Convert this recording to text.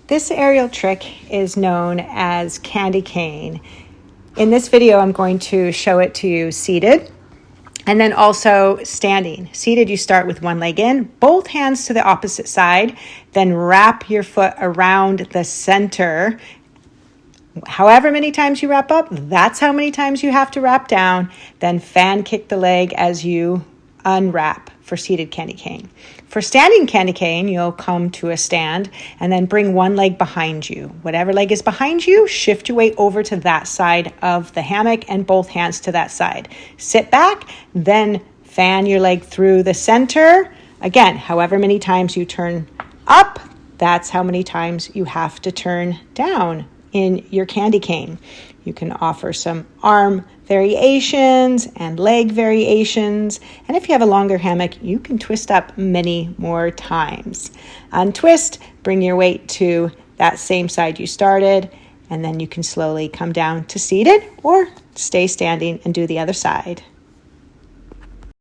This aerial trick is known as candy cane. In this video, I'm going to show it to you seated and then also standing. Seated, you start with one leg in, both hands to the opposite side, then wrap your foot around the center. However many times you wrap up, that's how many times you have to wrap down. Then fan kick the leg as you unwrap for seated candy cane. For standing candy cane, you'll come to a stand and then bring one leg behind you. Whatever leg is behind you, shift your weight over to that side of the hammock and both hands to that side. Sit back, then fan your leg through the center. Again, however many times you turn up, that's how many times you have to turn down in your candy cane. You can offer some arm variations and leg variations. And if you have a longer hammock, you can twist up many more times. Untwist, bring your weight to that same side you started, and then you can slowly come down to seated or stay standing and do the other side.